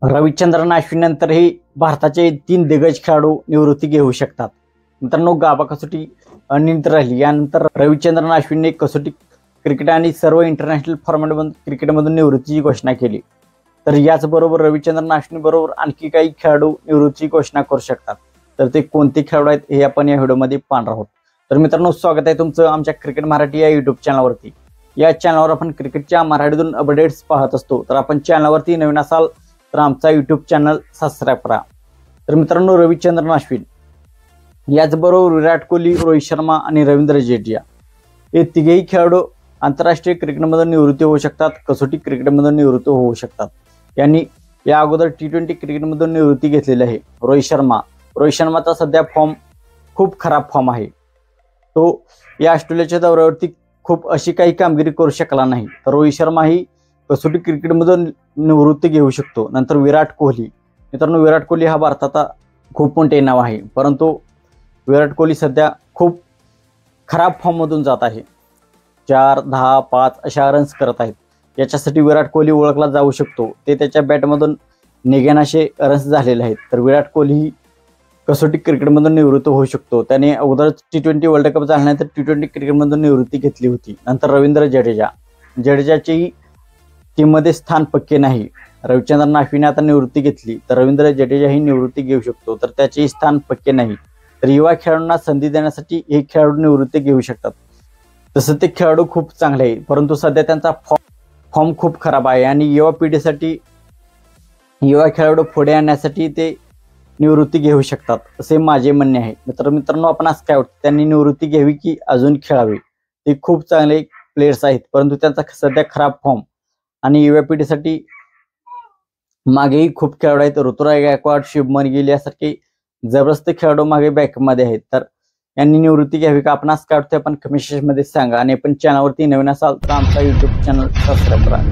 रविचंद्रन अश्विनंतरही भारताचे 3 दिग्गज खेळाडू निवृत्ती घेऊ शकतात। मित्रांनो, गाभा कसोटी अनिर्णित राहिली। यानंतर रविचंद्रन अश्विनने कसोटी क्रिकेट आणि सर्व इंटरनॅशनल फॉर्मॅटमधून क्रिकेटमधून निवृत्तीची घोषणा केली। तर याचबरोबर रविचंद्रन अश्विन बरोबर आणखी काही खेळाडू निवृत्तीची घोषणा करू शकतात। तर ते कोणते खेळाडू आहेत हे आपण या व्हिडिओमध्ये पाहणार आहोत। तर मित्रांनो, स्वागत आहे तुमचं आमच्या क्रिकेट मराठी या यूट्यूब चॅनलवरती। या चॅनलवर आपण क्रिकेटच्या मराठीतून अपडेट्स पाहत असतो। तर आपण चॅनलवरती नवीन असाल तर आमचा यूट्यूब चॅनल सबस्क्राइब करा। तर मित्रांनो, रविचंद्रन अश्विन याचबरोबर विराट कोहली, रोहित शर्मा आणि रवींद्र जडेजा हे तिघेही खेळाडू आंतरराष्ट्रीय क्रिकेटमधून निवृत्ती होऊ शकतात, कसोटी क्रिकेटमधून निवृत्ती होऊ शकतात। यांनी या अगोदर टी20 क्रिकेटमधून निवृत्ती घेतलेली आहे। रोहित शर्माचा सध्या फॉर्म खूप खराब फॉर्म आहे। तो या ऑस्ट्रेलियाच्या दौऱ्यावरती खूप अशी काही कामगिरी करू शकला नाही। तर रोहित शर्मा ही कसोटी क्रिकेटमधून निवृत्ती घेऊ शकतो। नंतर विराट कोहली, मित्रांनो, विराट कोहली हा भारताचा खूप मोठे नाव आहे, परंतु विराट कोहली सध्या खूप खराब फॉर्ममधून जात आहे। 4, 10, 5 अशा रन्स करत आहेत। याच्यासाठी विराट कोहली ओळखला जाऊ शकतो। ते त्याच्या बॅटमधून निघेनाशे रन्स झालेले आहेत। तर विराट कोहली ही कसोटी क्रिकेटमधून निवृत्त होऊ शकतो। त्याने अगोदर टी20 वर्ल्ड कप झाल्यानंतर टी20 क्रिकेटमधून निवृत्ती घेतली होती। नंतर रवींद्र जडेजाची टीममध्ये स्थान पक्के नाही। रविचंद्रन अश्विन आता निवृत्ती घेतली तर रवींद्र जडेजा ही निवृत्ती घेऊ शकतो, तर त्याचे स्थान पक्के नाही। तर युवा खेळाडूंना संधी देण्यासाठी हे खेळाडू निवृत्ती घेऊ शकतात। तसं ते खेळाडू खूप चांगले आहे, परंतु सध्या त्यांचा फॉर्म खूप खराब आहे आणि युवा पिढीसाठी युवा खेळाडू पुढे आणण्यासाठी ते निवृत्ती घेऊ शकतात असे माझे म्हणणे आहे। मित्रांनो, आपण आज काय वाटतं, त्यांनी निवृत्ती घ्यावी की अजून खेळावे? ते खूप चांगले प्लेयर्स आहेत, परंतु त्यांचा सध्या खराब फॉर्म आणि युवा पिढीसाठी मागेही खूप खेळाडू आहेत। ऋतुराज गायकवाड, शुभमन गिल यासारखे जबरदस्त खेळाडू मागे बॅकमध्ये आहेत। तर यांनी निवृत्ती घ्यावी का? आपण आज काय वाटतं आपण कमेंट सेक्शन मध्ये सांगा। आणि आपण चॅनलवरती नवीन असाल तर आमचा यूट्यूब चॅनल सबस्क्राइब करा।